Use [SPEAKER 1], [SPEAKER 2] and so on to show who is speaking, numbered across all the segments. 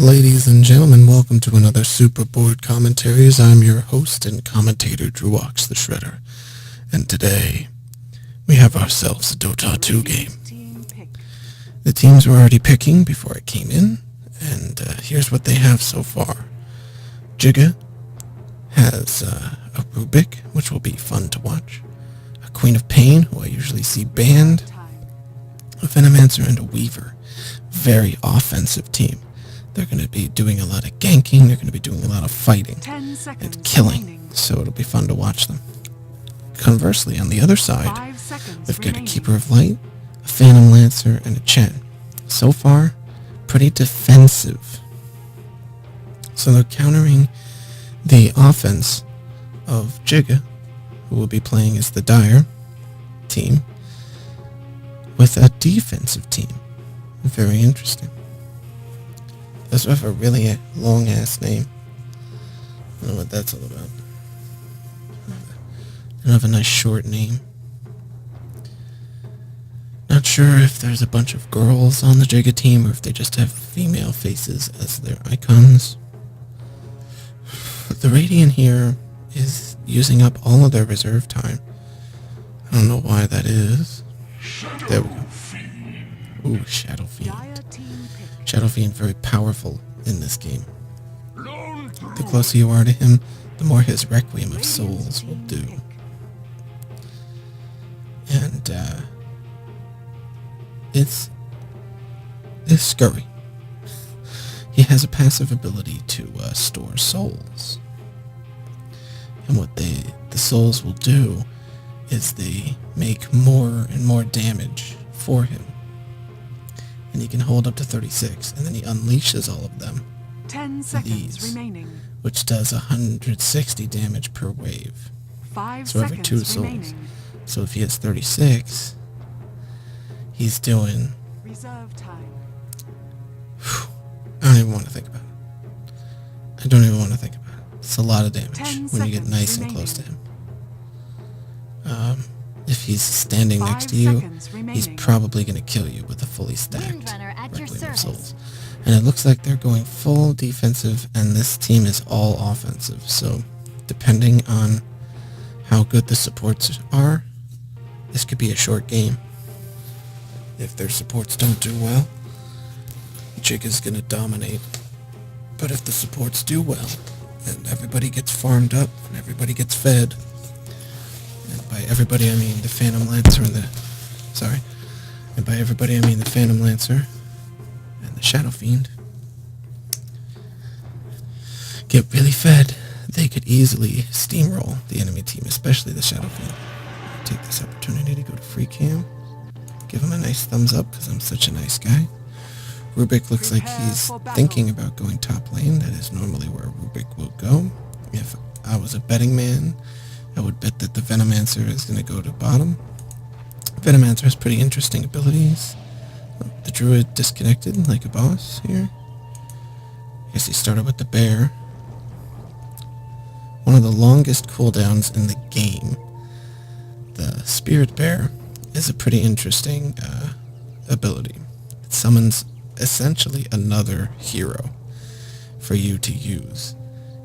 [SPEAKER 1] Ladies and gentlemen, welcome to another Super Board Commentaries. I'm your host and commentator, DruoxTheShredder. And today, we have ourselves a DOTA 2 game. The teams were already picking before I came in, and here's what they have so far. Jigga has a Rubik, which will be fun to watch. A Queen of Pain, who I usually see banned. A Venomancer and a Weaver. Very offensive team. They're going to be doing a lot of ganking, they're going to be doing a lot of fighting and killing, so it'll be fun to watch them. Conversely, on the other side, we've got a Keeper of Light, a Phantom Lancer, and a Chen. So far, pretty defensive. So they're countering the offense of Jigga, who will be playing as the Dire team, with a defensive team. Very interesting. Does have a really long-ass name. I don't know what that's all about. They don't have a nice short name. Not sure if there's a bunch of girls on the Jigga team or if they just have female faces as their icons. The Radiant here is using up all of their reserve time. I don't know why that is. There we go. Ooh, Shadow Fiend. Shadow Fiend very powerful in this game. The closer you are to him, the more his Requiem of Souls will do. And it's scurry. He has a passive ability to store souls. And what the souls will do is they make more and more damage for him. And he can hold up to 36, and then he unleashes all of them.
[SPEAKER 2] 10 seconds remaining.
[SPEAKER 1] Which does 160 damage per wave.
[SPEAKER 2] 5
[SPEAKER 1] so every 2 souls.
[SPEAKER 2] Remaining.
[SPEAKER 1] So if he has 36, he's doing...
[SPEAKER 2] Reserve time.
[SPEAKER 1] I don't even want to think about it. I don't even want to think about it. It's a lot of damage when you get nice and close to him. If he's standing next to you, he's probably going to kill you with a fully stacked Requiem of Souls. And it looks like they're going full defensive, and this team is all offensive. So, depending on how good the supports are, this could be a short game. If their supports don't do well, Jigga's going to dominate. But if the supports do well, and everybody gets farmed up, and everybody gets fed, and by everybody I mean the Phantom Lancer and the... Sorry. And by everybody I mean the Phantom Lancer and the Shadow Fiend. Get really fed, they could easily steamroll the enemy team, especially the Shadow Fiend. I'll take this opportunity to go to free cam. Give him a nice thumbs up because I'm such a nice guy. Rubik looks like he's thinking about going top lane. That is normally where Rubik will go. If I was a betting man, I would bet that the Venomancer is going to go to bottom. Venomancer has pretty interesting abilities. The Druid disconnected like a boss here. I guess he started with the Bear. One of the longest cooldowns in the game. The Spirit Bear is a pretty interesting ability. It summons essentially another hero for you to use.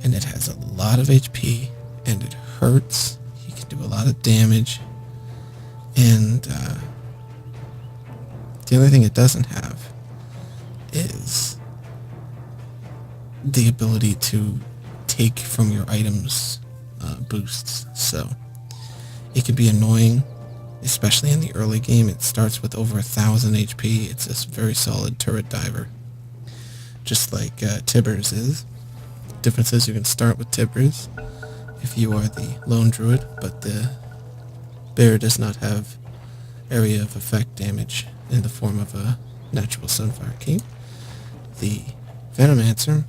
[SPEAKER 1] And it has a lot of HP. And it hurts. He can do a lot of damage. And the only thing it doesn't have is the ability to take from your items boosts. So it can be annoying, especially in the early game. It starts with over 1,000 HP. It's a very solid turret diver, just like Tibbers is. Difference is you can start with Tibbers if you are the lone druid, but the bear does not have area of effect damage in the form of a natural sunfire cape. The Venomancer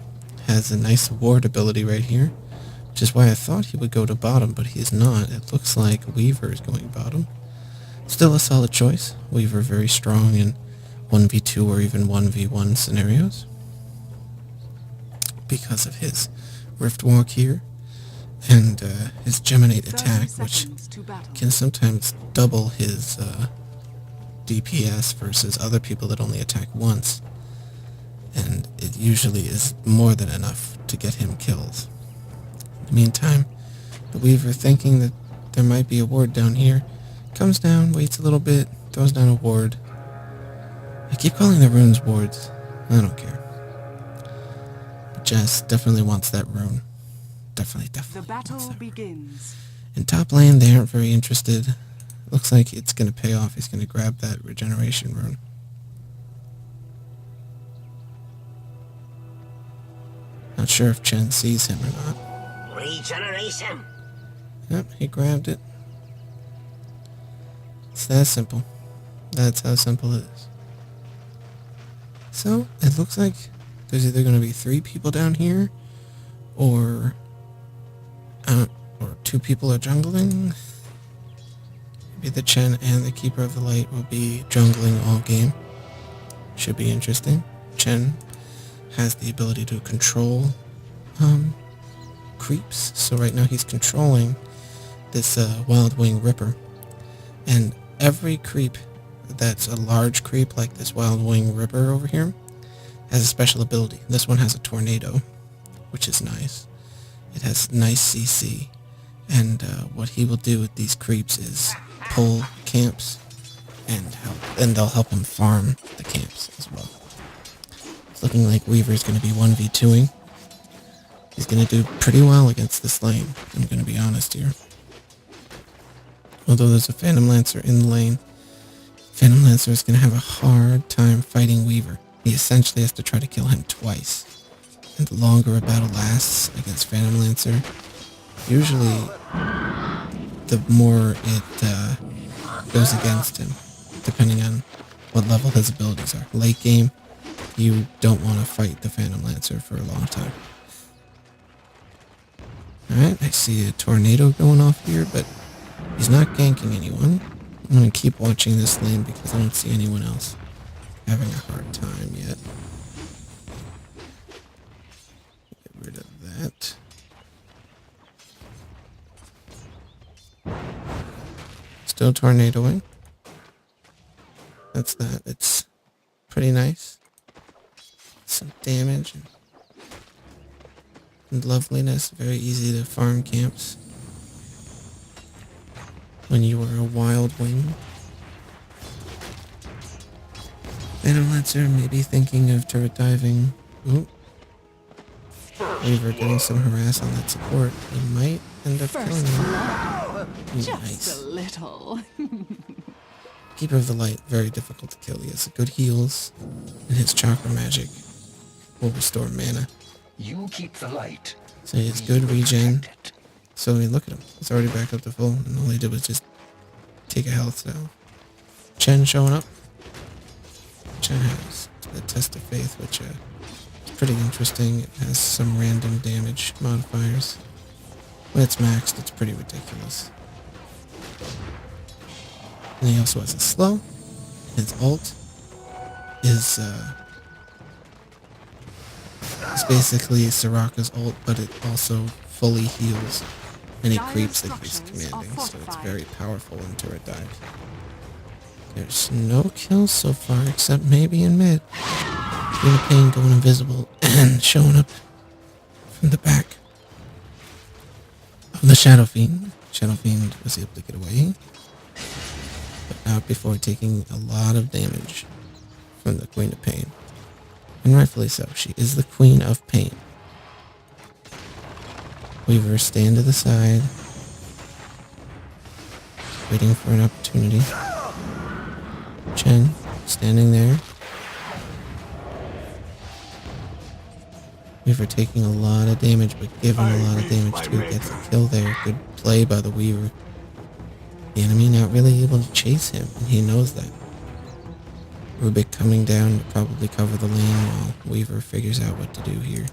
[SPEAKER 1] has a nice ward ability right here, which is why I thought he would go to bottom, but he is not. It looks like Weaver is going bottom. Still a solid choice. Weaver very strong in 1v2 or even 1v1 scenarios because of his Rift Walk here. And his Geminate attack, which can sometimes double his DPS versus other people that only attack once. and it usually is more than enough to get him killed. In the meantime, the Weaver, thinking that there might be a ward down here, comes down, waits a little bit, throws down a ward. I keep calling the runes wards. I don't care. But Jess definitely wants that rune. Definitely
[SPEAKER 2] The battle begins.
[SPEAKER 1] In top lane, they aren't very interested. Looks like it's going to pay off. He's going to grab that regeneration rune. Not sure if Chen sees him or not.
[SPEAKER 3] Regeneration.
[SPEAKER 1] Yep, he grabbed it. It's that simple. That's how simple it is. So, it looks like there's either going to be 3 people down here, or 2 people are jungling. Maybe the Chen and the Keeper of the Light will be jungling all game. Should be interesting. Chen has the ability to control creeps, so right now he's controlling this Wild Wing Ripper, and every creep that's a large creep like this Wild Wing Ripper over here has a special ability. This one has a tornado, which is nice. It has nice CC, and what he will do with these creeps is pull camps and they'll help him farm the camps as well. It's looking like Weaver's going to be 1v2ing. He's going to do pretty well against this lane, I'm going to be honest here. Although there's a Phantom Lancer in the lane, Phantom Lancer is going to have a hard time fighting Weaver. He essentially has to try to kill him twice. And the longer a battle lasts against Phantom Lancer, usually the more it goes against him, depending on what level his abilities are. Late game, you don't want to fight the Phantom Lancer for a long time. Alright, I see a tornado going off here, but he's not ganking anyone. I'm going to keep watching this lane because I don't see anyone else having a hard time yet. Get rid of that. Still tornadoing. That's that. It's pretty nice. Some damage and loveliness. Very easy to farm camps when you are a Wild Wing. Phantom Lancer may be thinking of turret diving. Ooh. Weaver getting some harass on that support. He might end up killing him.
[SPEAKER 2] Just
[SPEAKER 1] Nice.
[SPEAKER 2] a little.
[SPEAKER 1] Keeper of the Light, very difficult to kill. He has good heals, and his chakra magic will restore mana.
[SPEAKER 3] You keep the light.
[SPEAKER 1] So he has good regen. So I mean, look at him. He's already back up to full, and all he did was just take a health down. Chen showing up. Chen has the Test of Faith, which is pretty interesting. It has some random damage modifiers. When it's maxed, it's pretty ridiculous. And he also has a slow. His ult is it's basically Soraka's ult, but it also fully heals any creeps that he's commanding, so it's very powerful in turret dive. There's no kills so far, except maybe in mid. Green Pain going invisible and showing up from the back of the Shadow Fiend. Shadow Fiend was able to get away, but not before taking a lot of damage from the Queen of Pain. And rightfully so, she is the Queen of Pain. Weaver stand to the side, waiting for an opportunity. Chen standing there. Weaver taking a lot of damage, but giving a lot of damage too. Gets a kill there. Good play by the Weaver. The enemy not really able to chase him, and he knows that. Rubik coming down to probably cover the lane while Weaver figures out what to do here.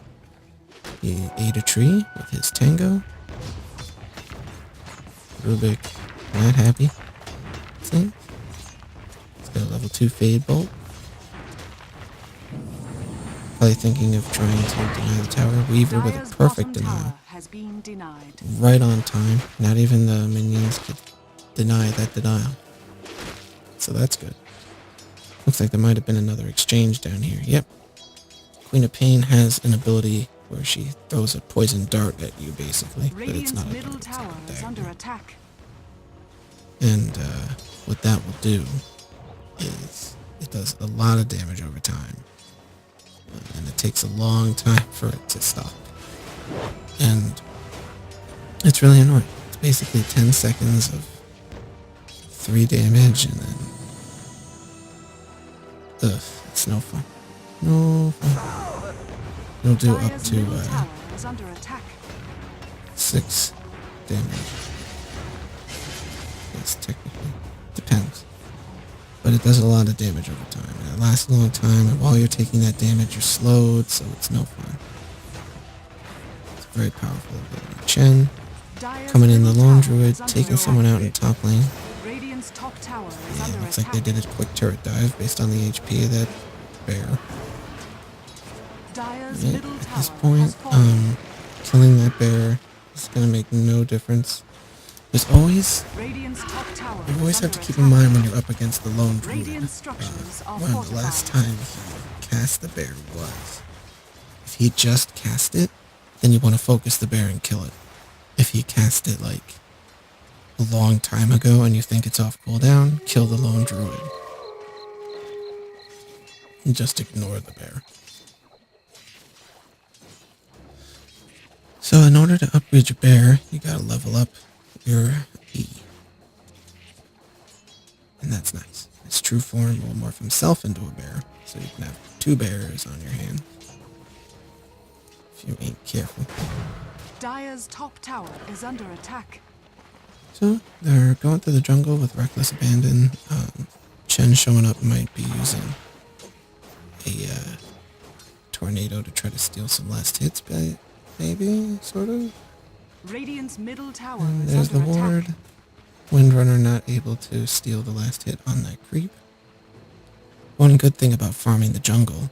[SPEAKER 1] He ate a tree with his Tango. Rubik not happy. See? He's got a level 2 Fade Bolt. Probably thinking of trying to deny the tower. Weaver with a perfect denial.
[SPEAKER 2] Has been denied.
[SPEAKER 1] Right on time. Not even the minions could deny that denial. So that's good. Looks like there might have been another exchange down here. Yep. Queen of Pain has an ability where she throws a poison dart at you, basically, but it's
[SPEAKER 2] Radiant's
[SPEAKER 1] not a
[SPEAKER 2] middle
[SPEAKER 1] dart, it's like
[SPEAKER 2] tower
[SPEAKER 1] a
[SPEAKER 2] is
[SPEAKER 1] dagger.
[SPEAKER 2] under attack.
[SPEAKER 1] And what that will do is it does a lot of damage over time, and it takes a long time for it to stop. And it's really annoying. It's basically 10 seconds of 3 damage, and then it's no fun. No fun. It'll do up
[SPEAKER 2] Dire's
[SPEAKER 1] to
[SPEAKER 2] middle tower is under attack.
[SPEAKER 1] 6 damage. Yes, technically. Depends. But it does a lot of damage over time, and it lasts a long time, and while you're taking that damage, you're slowed, so it's no fun. It's a very powerful ability. Chen,
[SPEAKER 2] Dire's
[SPEAKER 1] coming in the
[SPEAKER 2] middle
[SPEAKER 1] lone
[SPEAKER 2] tower is
[SPEAKER 1] druid,
[SPEAKER 2] under
[SPEAKER 1] taking
[SPEAKER 2] attack.
[SPEAKER 1] someone out in top lane.
[SPEAKER 2] Radiant's top tower is
[SPEAKER 1] Yeah,
[SPEAKER 2] under
[SPEAKER 1] looks
[SPEAKER 2] attack.
[SPEAKER 1] like they did a quick turret dive based on the HP of that bear.
[SPEAKER 2] Dire's
[SPEAKER 1] Yeah,
[SPEAKER 2] middle
[SPEAKER 1] at
[SPEAKER 2] tower
[SPEAKER 1] this
[SPEAKER 2] has
[SPEAKER 1] point,
[SPEAKER 2] fallen.
[SPEAKER 1] killing that bear is gonna make no difference. There's always,
[SPEAKER 2] Radiant's top tower
[SPEAKER 1] you
[SPEAKER 2] is
[SPEAKER 1] always have
[SPEAKER 2] under
[SPEAKER 1] to keep in
[SPEAKER 2] attack.
[SPEAKER 1] mind when you're up against the lone druid,
[SPEAKER 2] Radiant structures are
[SPEAKER 1] when the
[SPEAKER 2] fortified.
[SPEAKER 1] last time he cast the bear was. If he just cast it, then you want to focus the bear and kill it. If he cast it like a long time ago and you think it's off cooldown, kill the lone druid. And just ignore the bear. So in order to upgrade your bear, you gotta level up your E. And that's nice. Its true form will morph himself into a bear, so you can have 2 bears on your hand. If you ain't careful.
[SPEAKER 2] Dire's top tower is under attack.
[SPEAKER 1] So they're going through the jungle with reckless abandon. Chen showing up might be using a tornado to try to steal some last hits, maybe, sort of.
[SPEAKER 2] Radiant's middle tower
[SPEAKER 1] And
[SPEAKER 2] is
[SPEAKER 1] there's the
[SPEAKER 2] under attack.
[SPEAKER 1] ward. Windrunner not able to steal the last hit on that creep. One good thing about farming the jungle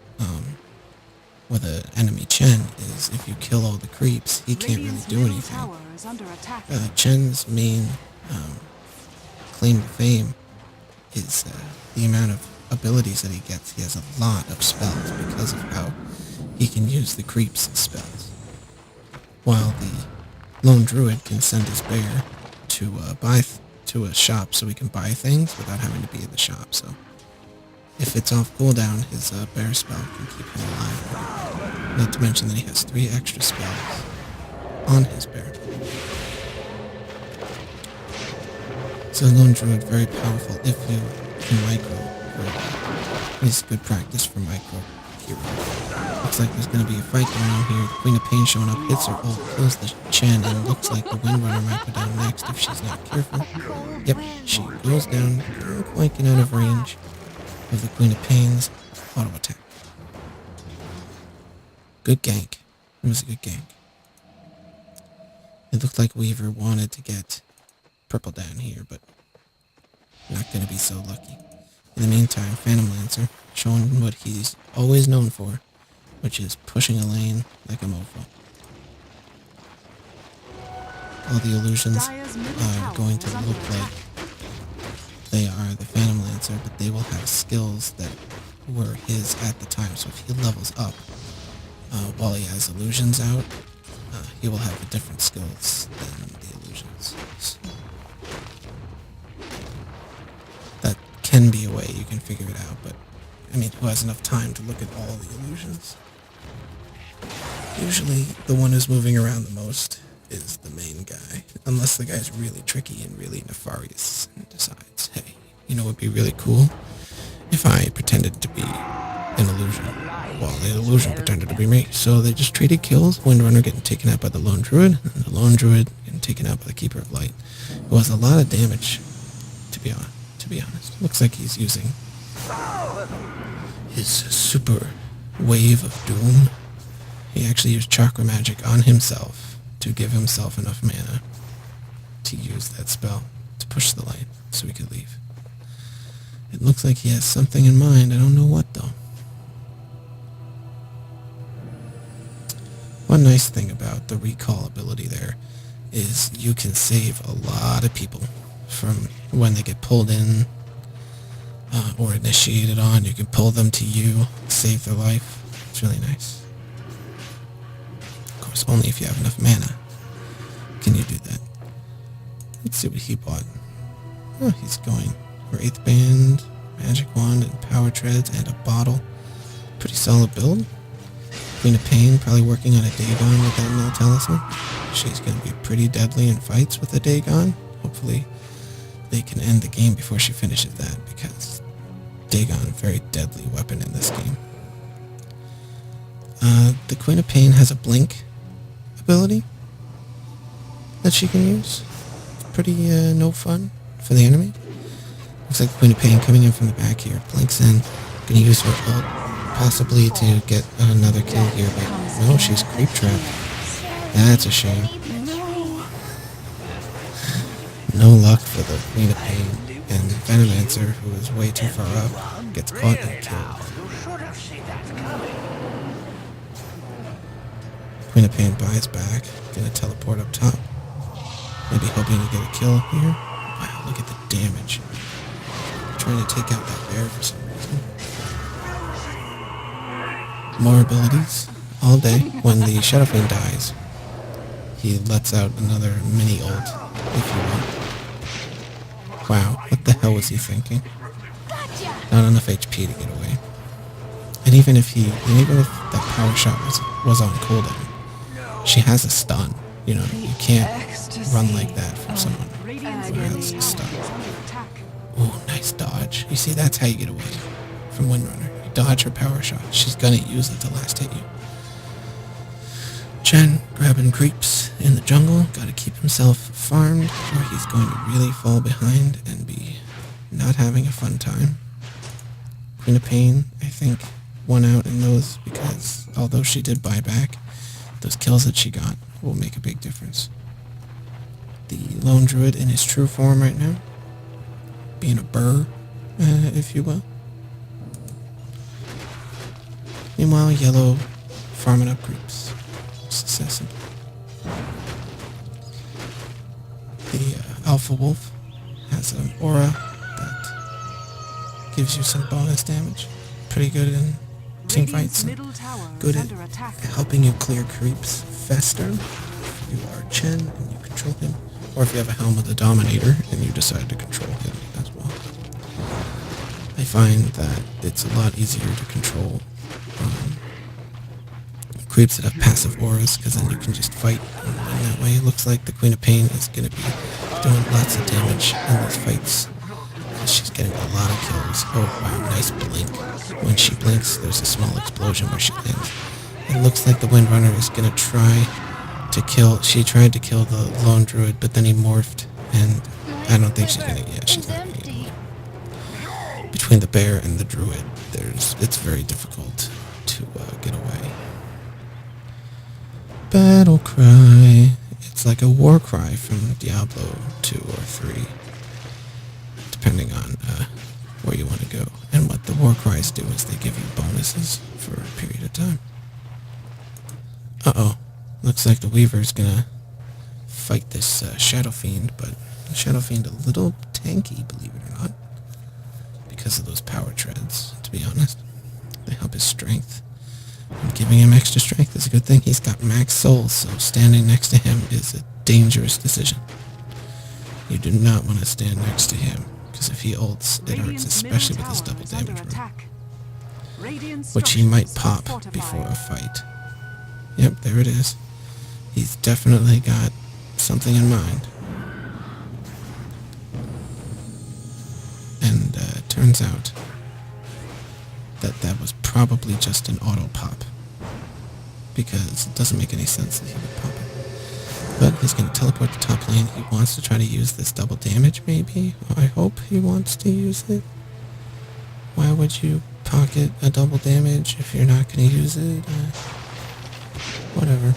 [SPEAKER 1] with an enemy Chen is if you kill all the creeps, he can't really
[SPEAKER 2] Radiant's
[SPEAKER 1] do
[SPEAKER 2] middle
[SPEAKER 1] anything.
[SPEAKER 2] tower is under attack.
[SPEAKER 1] Chen's main claim to fame is the amount of abilities that he gets. He has a lot of spells because of how he can use the creeps as spells. While the lone druid can send his bear to to a shop so he can buy things without having to be in the shop. So if it's off cooldown, his bear spell can keep him alive. Not to mention that he has 3 extra spells on his bear. So lone druid, very powerful if you can micro. It's good practice for micro hero. Looks like there's going to be a fight going on here. The Queen of Pain showing up, hits her ult, kills the Chen, and looks like the Windrunner might go down next if she's not careful. Yep, she goes down, quite get out of range of the Queen of Pain's auto attack. Good gank. It was a good gank. It looked like Weaver wanted to get purple down here, but not going to be so lucky. In the meantime, Phantom Lancer showing what he's always known for, which is pushing a lane like a mofo. All the illusions are going to look like they are the Phantom Lancer, but they will have skills that were his at the time. So if he levels up while he has illusions out, he will have different skills than the illusions. So that can be a way you can figure it out, but I mean, who has enough time to look at all the illusions? Usually, the one who's moving around the most is the main guy, unless the guy's really tricky and really nefarious and decides, hey, you know what would be really cool? If I pretended to be an illusion, while the illusion pretended to be me. So they just traded kills, Windrunner getting taken out by the lone druid, and the lone druid getting taken out by the Keeper of Light. It was a lot of damage, to be honest. Looks like he's using his super wave of doom. He actually used chakra magic on himself to give himself enough mana to use that spell to push the light so he could leave. It looks like he has something in mind. I don't know what though. One nice thing about the recall ability there is you can save a lot of people from when they get pulled in or initiated on. You can pull them to you, save their life. It's That's really nice. Of course, only if you have enough mana can you do that. Let's see what he bought. Oh, he's going for 8th Band, Magic Wand, and Power Treads, and a bottle. Pretty solid build. Queen of Pain probably working on a Dagon with that Null Talisman. She's going to be pretty deadly in fights with a Dagon. Hopefully they can end the game before she finishes that, because Dagon, a very deadly weapon in this game. The Queen of Pain has a blink ability that she can use. It's pretty no fun for the enemy. Looks like the Queen of Pain coming in from the back here. Blinks in. Gonna use her ult possibly to get another kill here, but no, she's creep trapped. That's a shame. No luck for the Queen of Pain, and Venomancer, who is way too far up, gets caught and killed. Queen of Pain buys back, gonna teleport up top. Maybe hoping to get a kill here. Wow, look at the damage. Trying to take out that bear for some reason. More abilities all day. When the Shadow Fiend dies, he lets out another mini ult, if you will. Wow, what the hell was he thinking? Not enough HP to get away. And even if that power shot was on cooldown, she has a stun. You know, you can't run like that from someone who has a stun. Ooh, nice dodge. You see, that's how you get away from Windrunner. You dodge her power shot. She's gonna use it to last hit you. Chen grabbing creeps in the jungle. Gotta keep himself farmed, or he's going to really fall behind and be not having a fun time. Queen of Pain, I think, won out in those because although she did buy back, those kills that she got will make a big difference. The Lone Druid in his true form right now, being a burr, if you will. Meanwhile, Yellow farming up creeps. Success. The Alpha Wolf has an aura that gives you some bonus damage. Pretty good in team fights, and good at helping you clear creeps faster. If you are Chen and you control him, or if you have a Helm of the Dominator and you decide to control him as well. I find that it's a lot easier to control creeps that have passive auras, because then you can just fight in that way. It looks like the Queen of Pain is going to be doing lots of damage in these fights. She's getting a lot of kills. Oh wow, nice blink. When she blinks, there's a small explosion where she lands. It looks like the Windrunner is going to try to kill... She tried to kill the Lone Druid, but then he morphed, and I don't think she's going to... Yeah, she's not going to get away. Between the bear and the Druid, it's very difficult to get away. Battle cry. It's like a war cry from Diablo 2 or 3. Depending on where you want to go. And what the war cries do is they give you bonuses for a period of time. Uh-oh. Looks like the Weaver's gonna fight this Shadow Fiend, but the Shadow Fiend a little tanky, believe it or not. Because of those power treads, to be honest. They help his strength. And giving him extra strength is a good thing. He's got max souls, so standing next to him is a dangerous decision. You do not want to stand next to him, because if he ults, it hurts, especially with his double damage rune, which he might pop before a fight. Yep, there it is. He's definitely got something in mind. And it turns out that was probably just an auto pop, because it doesn't make any sense that he would pop it. But he's going to teleport to top lane. He wants to try to use this double damage, maybe? I hope he wants to use it. Why would you pocket a double damage if you're not going to use it? Whatever.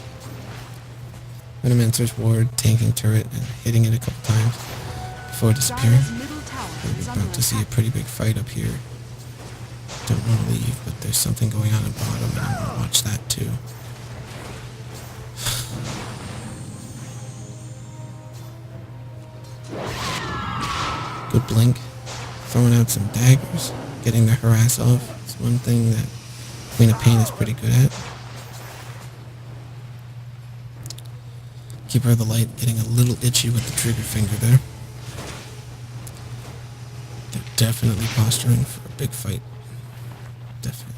[SPEAKER 1] Venomancer's ward, tanking turret, and hitting it a couple times before disappearing. We're about to see a pretty big fight up here. Don't want to leave, but there's something going on at bottom, and I want to watch that too. Good blink. Throwing out some daggers. Getting the harass off. It's one thing that Queen of Pain is pretty good at. Keeper of the Light getting a little itchy with the trigger finger there. They're definitely posturing for a big fight. Definitely.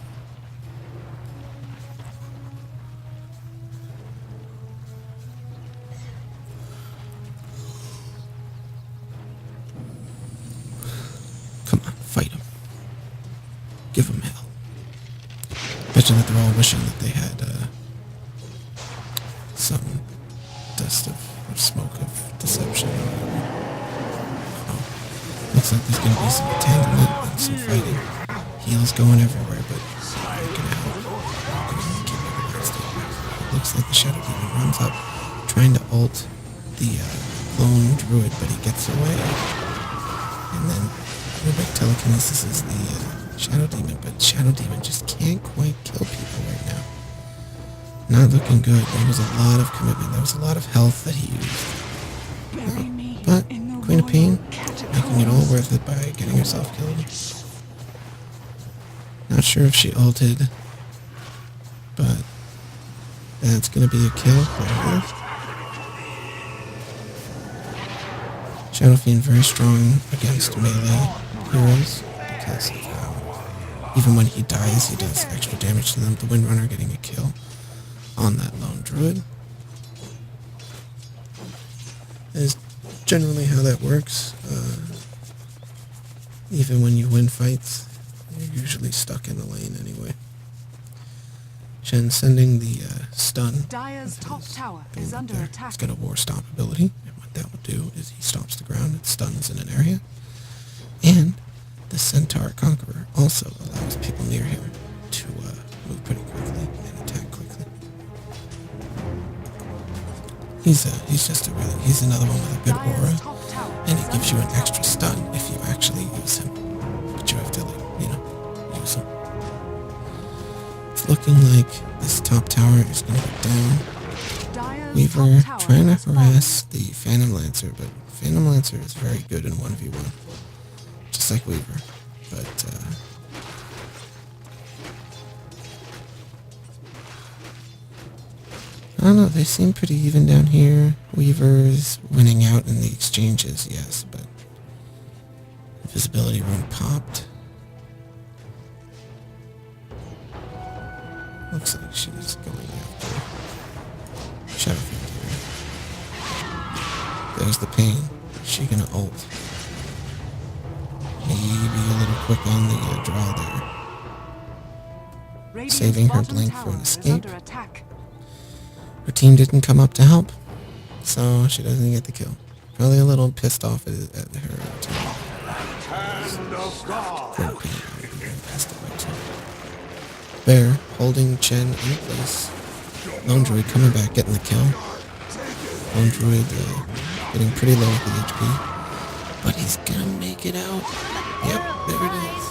[SPEAKER 1] Come on, fight him. Give him hell. Bet you that they're all wishing that they had some dust of or smoke of deception. Oh, looks like there's gonna be some entanglement and some fighting. Heal's going everywhere, but not gonna help. Not gonna keep everybody stable. Looks like the Shadow Demon runs up, trying to ult the lone druid, but he gets away. And then Rubik telekinesis is the Shadow Demon, but Shadow Demon just can't quite kill people right now. Not looking good. There was a lot of commitment. There was a lot of health that he used. But Queen of Pain making it all worth it by getting herself killed. Not sure if she ulted, but that's gonna be a kill right here. Shadow Fiend very strong against melee heroes because of even when he dies, he does extra damage to them. The Windrunner getting a kill on that lone druid. That is generally how that works. Even when you win fights, you're usually stuck in the lane anyway. Shen sending the stun.
[SPEAKER 2] Dire's top tower is under attack.
[SPEAKER 1] It's got a war stomp ability, and what that will do is he stomps the ground and stuns in an area. And the Centaur Conqueror also allows people near him to move pretty quickly and attack quickly. He's another one with a good aura, and he gives you an extra stun if you actually use him. But you have to, use him. It's looking like this top tower is going to go down. Weaver trying to harass the Phantom Lancer, but Phantom Lancer is very good in 1v1. Just like Weaver, but I don't know, they seem pretty even down here. Weaver's winning out in the exchanges, yes, but invisibility rune popped. Looks like she's going after Shadow Fiend here. There's the Pain. Is she gonna ult? Maybe a little quick on the draw there. Saving her blink for an escape. Her team didn't come up to help, so she doesn't get the kill. Probably a little pissed off at her team. Bear holding Chen in place. Lone Druid coming back, getting the kill. Lone Druid getting pretty low with the HP. But he's gonna make it out. Yep, there it is.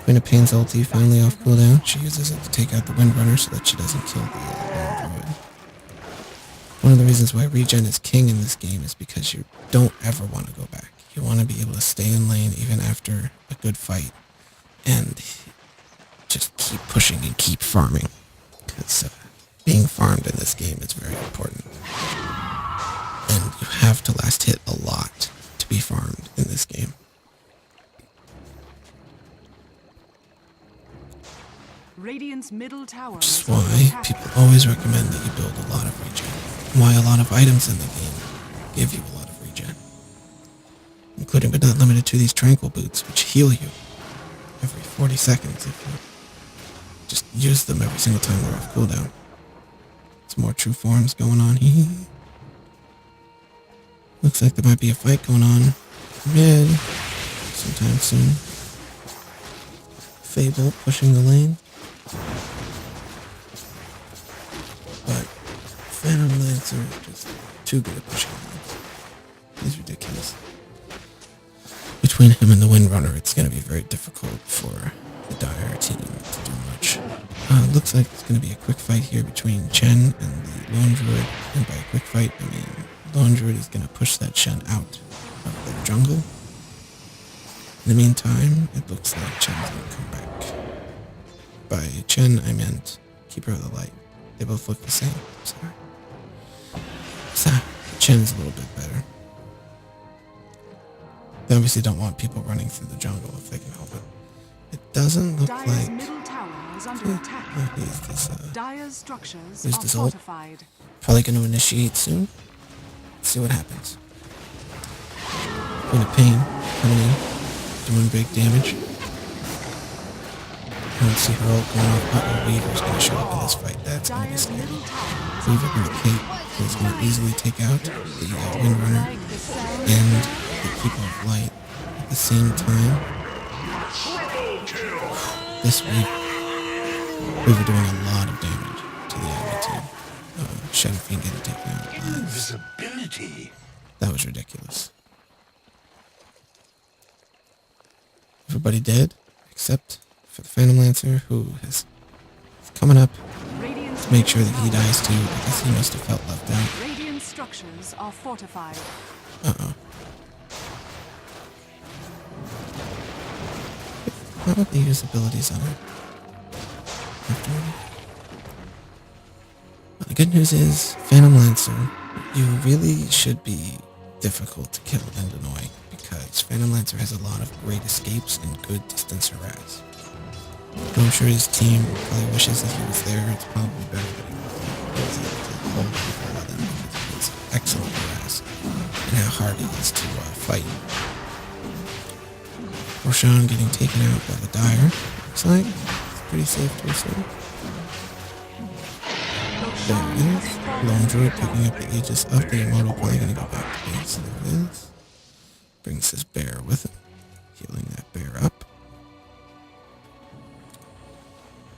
[SPEAKER 1] Queen of Pain's ulti finally off cooldown. She uses it to take out the Windrunner so that she doesn't kill the Lone Druid. One of the reasons why regen is king in this game is because you don't ever want to go back. You want to be able to stay in lane even after a good fight and just keep pushing and keep farming. Because being farmed in this game is very important. And you have to last hit a lot to be farmed in this game.
[SPEAKER 2] Radiant's middle tower.
[SPEAKER 1] Which is why people always recommend that you build a lot of regen. Why a lot of items in the game give you a lot of regen. Including but not limited to these tranquil boots, which heal you every 40 seconds if you just use them every single time they're off cooldown. Some more true forms going on here. Looks like there might be a fight going on mid sometime soon. Fable pushing the lane. But Phantom Lancer is just too good at pushing lanes. He's ridiculous. Between him and the Windrunner, it's going to be very difficult for the Dire team to do much. Looks like it's going to be a quick fight here between Chen and the Lone Druid. And by a quick fight, I mean Lone Druid is going to push that Shen out of their jungle. In the meantime, it looks like Chen's going to come back. by Chen, I meant Keeper of the Light. They both look the same. Sorry. So, Chen's a little bit better. They obviously don't want people running through the jungle if they can help it. It doesn't look
[SPEAKER 2] Dire's
[SPEAKER 1] like...
[SPEAKER 2] middle tower is under attack.
[SPEAKER 1] Here's this,
[SPEAKER 2] Dire's structures
[SPEAKER 1] here's
[SPEAKER 2] are
[SPEAKER 1] this ult.
[SPEAKER 2] fortified.
[SPEAKER 1] Probably going to initiate soon. Let's see what happens. Queen of Pain coming in, doing big damage. I don't see her ult going off. Uh-oh, Weaver's going to show up in this fight. That's going to be
[SPEAKER 2] Dire's
[SPEAKER 1] scary.
[SPEAKER 2] middle tower is
[SPEAKER 1] Weaver
[SPEAKER 2] under
[SPEAKER 1] going to Kate, who's going to easily take out the Windrunner and the Keeper of Light at the same time. This Weaver doing a lot of damage to the enemy team. Shadow Fiend getting taken out.
[SPEAKER 3] Invisibility.
[SPEAKER 1] That was ridiculous. Everybody dead, except for the Phantom Lancer, who is coming up to make sure that he dies too. I guess he must have felt left out.
[SPEAKER 2] Radiant structures are fortified.
[SPEAKER 1] Uh-oh. How would they use abilities on it? Well, the good news is, Phantom Lancer, you really should be difficult to kill and annoy, because Phantom Lancer has a lot of great escapes and good distance harass. I'm sure his team probably wishes that he was there. It's probably better that he wasn't able to hold people with him because of his excellent harass and how hard he is to fight. Roshan getting taken out by the Dire. Looks like it's pretty safe to assume. There it is. Lone Druid picking up the Aegis of the Immortal, probably gonna go back to base. There it is. Brings his bear with him. Healing that bear up.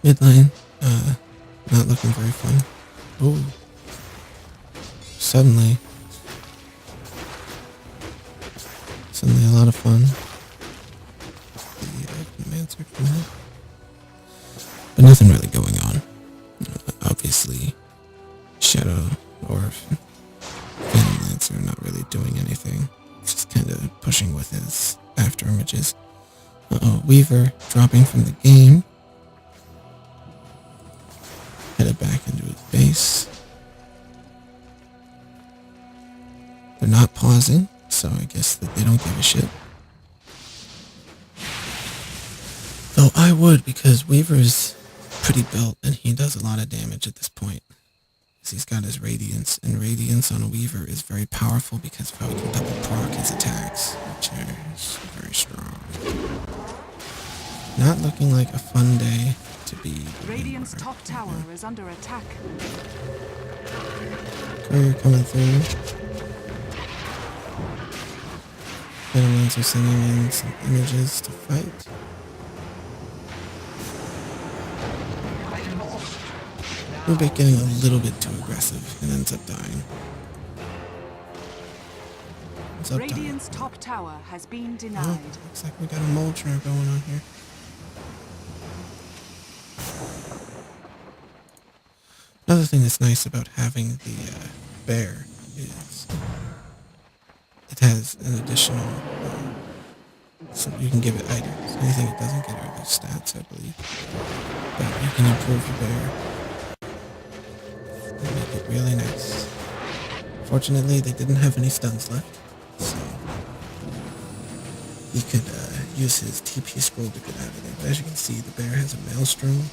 [SPEAKER 1] Midlane, not looking very fun. Ooh. Suddenly a lot of fun. The commands are coming in. But nothing really going on. Obviously, Shadow or Phantom Lancer not really doing anything. Just kind of pushing with his after images. Uh-oh, Weaver dropping from the game. Headed back into his base. They're not pausing, so I guess that they don't give a shit. Though I would, because Weaver's pretty built and he does a lot of damage at this point. He's got his Radiance, and Radiance on a Weaver is very powerful because of how he can double proc his attacks, which is very strong. Not looking like a fun day to be.
[SPEAKER 2] Radiant's top tower is under attack.
[SPEAKER 1] Courier coming through. Phantom Lancer sending in some images to fight. Rubik getting a little bit too aggressive and ends up dying.
[SPEAKER 2] Radiant's top tower has been denied.
[SPEAKER 1] Oh, looks like we got a Molotov going on here. Another thing that's nice about having the bear is it has an additional, so you can give it items. Anything it doesn't get are the stats, I believe. But you can improve your bear and make it really nice. Fortunately, they didn't have any stuns left, so he could use his TP scroll to get out of there. But as you can see, the bear has a Maelstrom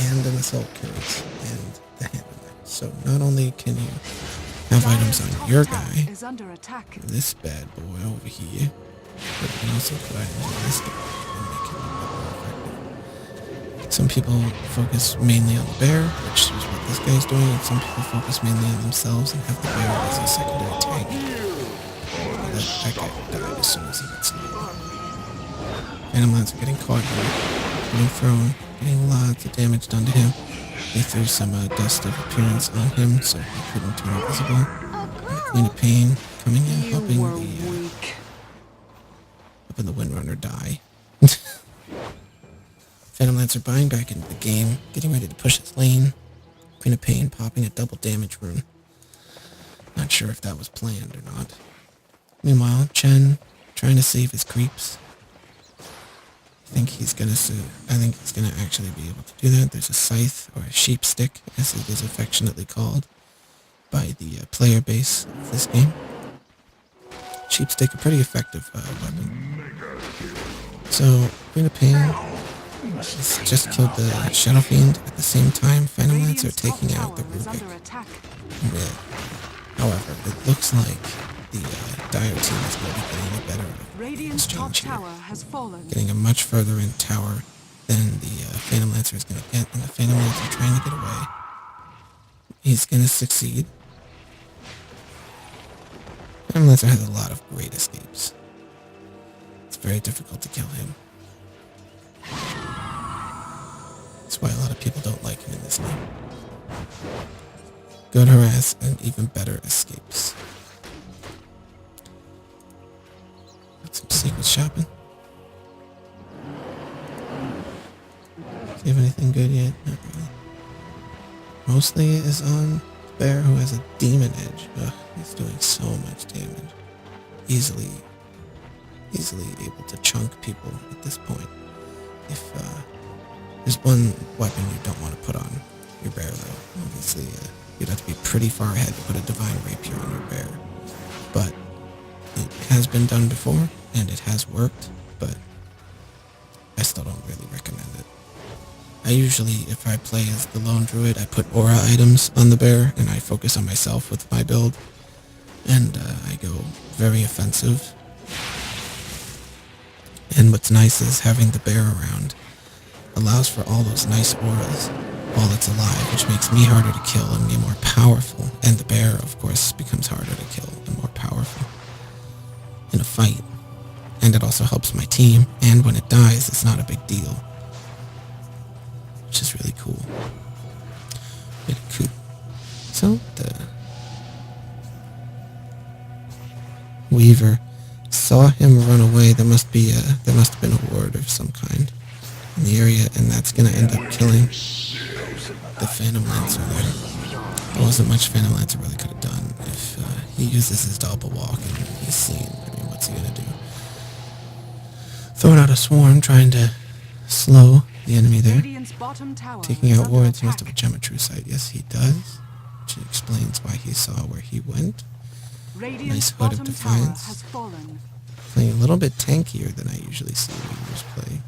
[SPEAKER 1] and an Assault Curse and the hand of it. So not only can you have items on your guy, this bad boy over here, but you can also put items on this guy and make him a bit more effective. Some people focus mainly on the bear, which is what this guy's doing, and some people focus mainly on themselves and have the bear as a secondary tank. That guy died as soon as he gets sniped. Phantom Lancer getting caught here, getting thrown, getting lots of damage done to him. They threw some dust of appearance on him so he couldn't turn invisible. And Queen of Pain coming in, helping the Windrunner die. Phantom Lancer buying back into the game, getting ready to push his lane. Queen of Pain popping a double damage rune. Not sure if that was planned or not. Meanwhile, Chen trying to save his creeps. I think he's gonna actually be able to do that. There's a scythe, or a sheep stick, as it is affectionately called by the player base of this game. Sheep stick, a pretty effective weapon. So, Queen of Pain has just killed the Shadow Fiend at the same time. Phantom Lancer taking out the Rubik. However, it looks like the Dire team is going to be getting a better exchange here. Getting a much further in tower than the Phantom Lancer is going to get, and the Phantom Lancer trying to get away. He's going to succeed. Phantom Lancer has a lot of great escapes. It's very difficult to kill him. That's why a lot of people don't like him in this game. Good harass and even better escapes. Got some secret shopping. Do you have anything good yet? Not really. Mostly is on Bear, who has a demon edge. Ugh, he's doing so much damage. Easily able to chunk people at this point. If there's one weapon you don't want to put on your Bear, though. Obviously, you'd have to be pretty far ahead to put a Divine Rapier on your Bear. But it has been done before, and it has worked, but I still don't really recommend it. I usually, if I play as the Lone Druid, I put aura items on the Bear, and I focus on myself with my build, and I go very offensive. And what's nice is having the Bear around allows for all those nice auras while it's alive, which makes me harder to kill and me more powerful, and the Bear, of course, becomes harder to kill and more powerful in a fight. And it also helps my team, and when it dies, it's not a big deal. Which is really cool. Really cool. So, the Weaver saw him run away. There must have been a ward of some kind in the area, and that's gonna end up killing the Phantom Lancer there. There wasn't much Phantom Lancer really could have done if he uses his double walk and he's seen. I mean, what's he gonna do? Throwing out a swarm, trying to slow the enemy there. Taking out wards. He must have a Gem of True Sight. Yes, he does. Which explains why he saw where he went. Nice Hood of Defiance. Playing a little bit tankier than I usually see Weavers play.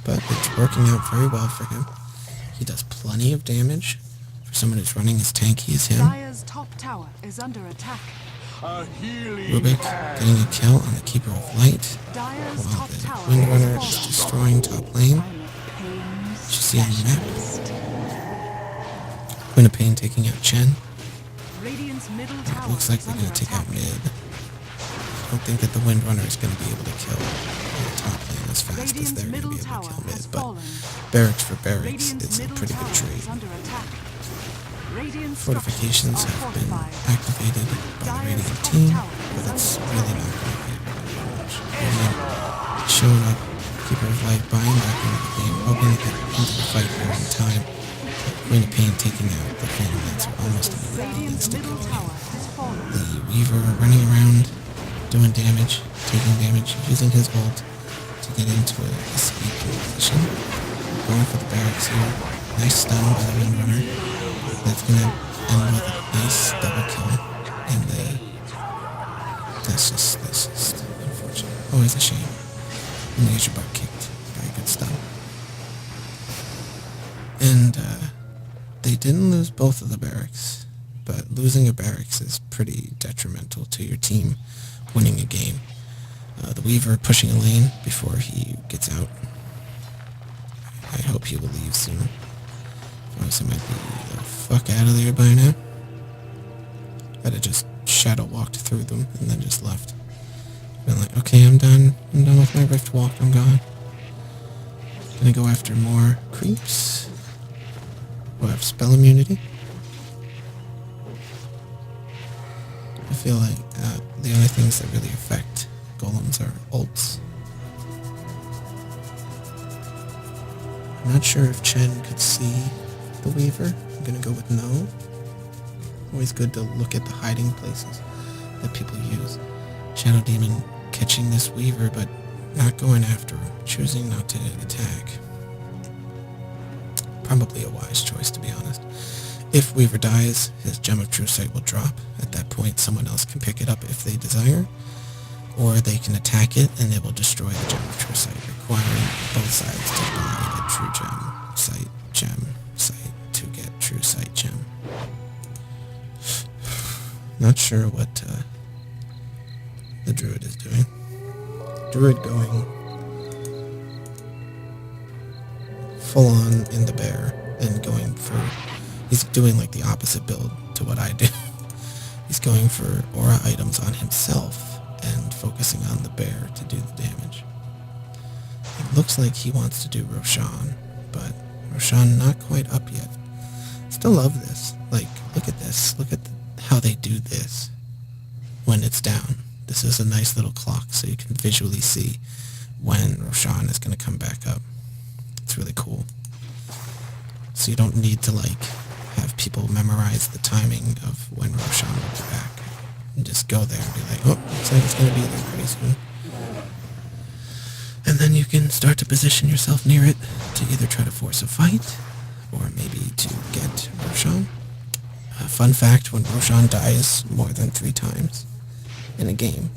[SPEAKER 1] But it's working out very well for him. He does plenty of damage for someone who's running as tanky as him. Rubik getting a kill on the Keeper of Light, while the Windrunner is destroying top lane. As you see on the map. Queen of Pain taking out Chen. It looks like they're going to take out mid. I don't think that the Windrunner is going to be able to kill the top lane as fast as they're going to be able to kill mid, but barracks for barracks is a pretty good trade. Fortifications have been activated by the Radiant team, but it's really not going to be very much. Radiant showing up, Keeper of Light buying back into the game, hoping to get into the fight here in time. Queen of Pain taking out the Phantom Lancer almost immediately instantly. The Weaver running around, doing damage, taking damage, using his ult to get into an escape position. Going for the barracks here. Nice stun by the Windrunner. That's gonna end with a nice double kill. And that's just unfortunate. Always a shame. And they get your butt kicked. Very good stuff. And they didn't lose both of the barracks, but losing a barracks is pretty detrimental to your team winning a game. The Weaver pushing a lane before he gets out. I hope he will leave soon. Otherwise, he might be the fuck out of there by now. I'd have just shadow walked through them and then just left. Been like, okay, I'm done. I'm done with my Rift Walk. I'm gone. Gonna go after more creeps who have spell immunity. I feel like the only things that really affect golems are ults. I'm not sure if Chen could see the Weaver. I'm gonna go with no. Always good to look at the hiding places that people use. Shadow Demon catching this Weaver, but not going after him, choosing not to attack. Probably a wise choice, to be honest. If Weaver dies, his Gem of True Sight will drop. At that point, someone else can pick it up if they desire, or they can attack it and it will destroy the Gem of True Sight, requiring both sides to buy a True Gem Sight to get True Sight Gem. Not sure what the Druid is doing. Druid going full on in the bear and going for... He's doing like the opposite build to what I do. He's going for aura items on himself and focusing on the bear to do the damage. It looks like he wants to do Roshan, but Roshan not quite up yet. Still love this. Like, look at this. Look at how they do this when it's down. This is a nice little clock so you can visually see when Roshan is going to come back up. It's really cool. So you don't need to like have people memorize the timing of when Roshan will be back. And just go there and be like, oh, looks like it's going to be there pretty soon. And then you can start to position yourself near it to either try to force a fight or maybe to get Roshan. Fun fact, when Roshan dies more than 3 times in a game,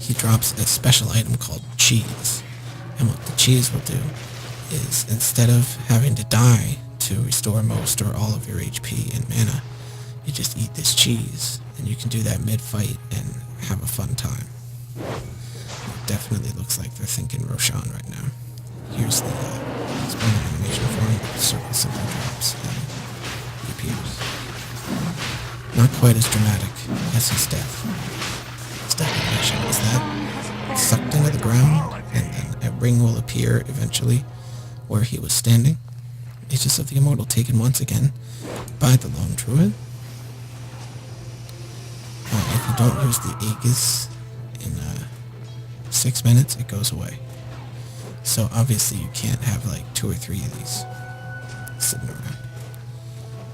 [SPEAKER 1] he drops a special item called cheese. And what the cheese will do is, instead of having to die to restore most or all of your HP and mana, you just eat this cheese, and you can do that mid-fight and have a fun time. It definitely looks like they're thinking Roshan right now. Here's the spawning animation for him. The circle simply drops and he appears. Not quite as dramatic as his death. His death animation is that sucked into the ground, and then a ring will appear eventually where he was standing. Aegis of the Immortal taken once again by the Lone Druid. If you don't use the Aegis in 6 minutes, it goes away. So obviously you can't have like 2 or 3 of these sitting around.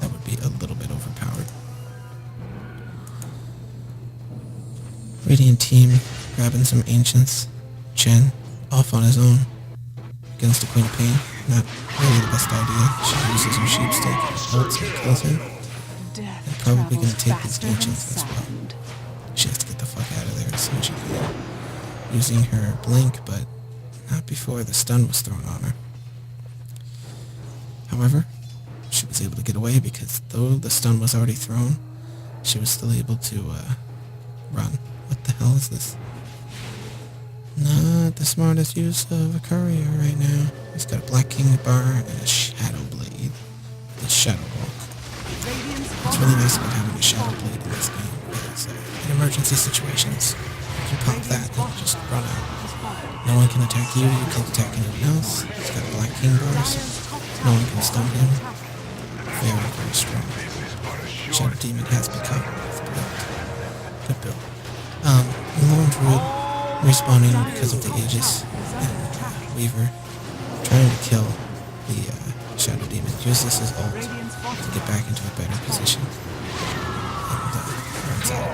[SPEAKER 1] That would be a little bit overpowered. Radiant team grabbing some Ancients. Chen off on his own against the Queen of Pain. Not really the best idea. She uses her sheepstick, ults and kills him. And probably going to take these Ancients as well. She has to get the fuck out of there as soon as she can. Using her blink, but not before the stun was thrown on her. However, she was able to get away because though the stun was already thrown, she was still able to run. What the hell is this? Not the smartest use of a courier right now. He's got a Black King bar and a Shadow Blade. The Shadow Walk. What's really nice about having a Shadow Blade in this game is in emergency situations, you can pop that and just run out. No one can attack you, you can't attack anyone else. He's got a Black King bar, so no one can stun him. Very, very strong. Shadow Demon has become good build. Lone Druid respawning because of the Aegis, and Weaver trying to kill the Shadow Demon. Use this as ult to get back into a better position. And runs out.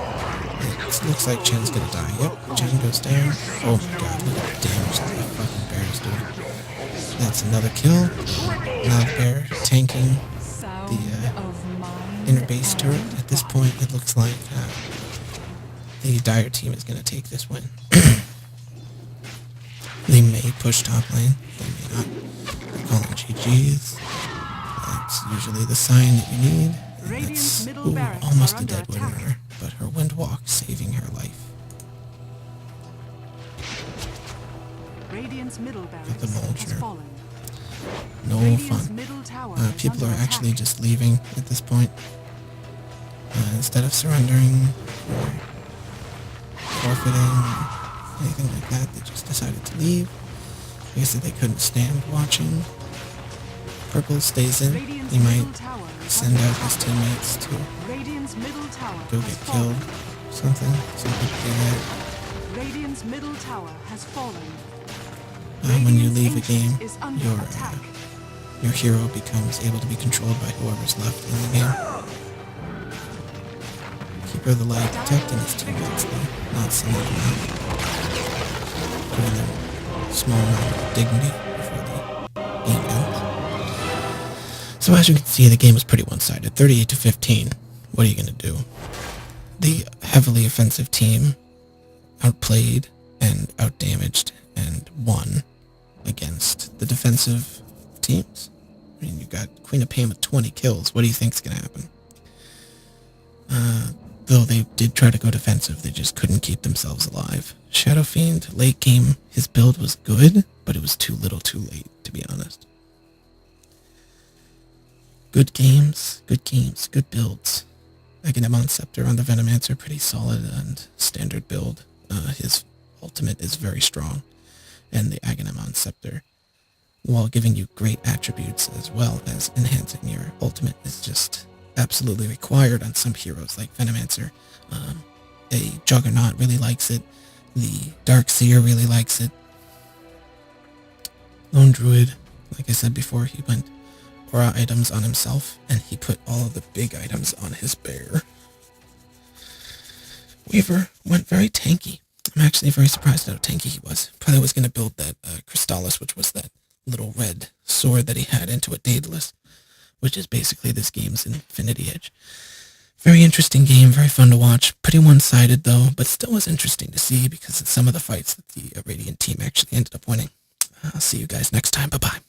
[SPEAKER 1] It looks like Chen's gonna die. Yep, Chen goes down. Oh my god, look at the damage that the fucking bear is doing. That's another kill. Now the bear tanking the inner base turret. At this point, it looks like the Dire team is going to take this win. They may push top lane, they may not. They're calling GG's. That's usually the sign that you need. And that's almost a dead winner, but her wind walk saving her life. At the vulture. No fun. People are actually just leaving at this point. Instead of surrendering or forfeiting, anything like that, they just decided to leave. I guess that they couldn't stand watching. Purple stays in. He might send out his teammates to go get killed. Something like that.
[SPEAKER 2] Radiant's middle tower has fallen.
[SPEAKER 1] When you leave a game, your hero becomes able to be controlled by whoever's left in the game. Keeper of the Light protecting his teammates though, not sending them out. giving them a small amount of dignity before the game ends. So as you can see, the game was pretty one-sided, 38-15. What are you going to do? The heavily offensive team outplayed and outdamaged and won against the defensive teams. I mean, you got Queen of Pain with 20 kills. What do you think's going to happen? Though they did try to go defensive, they just couldn't keep themselves alive. Shadow Fiend, late game, his build was good, but it was too little too late, to be honest. Good games, good builds. Agamemnon Scepter on the Venomancer, pretty solid and standard build. His ultimate is very strong, and the Agamemnon Scepter, while giving you great attributes as well as enhancing your ultimate, is just absolutely required on some heroes like Venomancer. A Juggernaut really likes it. The Darkseer really likes it. Lone Druid, like I said before, he went aura items on himself, and he put all of the big items on his bear. Weaver went very tanky. I'm actually very surprised at how tanky he was. Probably was going to build that Crystallis, which was that little red sword that he had, into a Daedalus, which is basically this game's Infinity Edge. Very interesting game, very fun to watch. Pretty one-sided though, but still was interesting to see because of some of the fights that the Radiant team actually ended up winning. I'll see you guys next time. Bye-bye.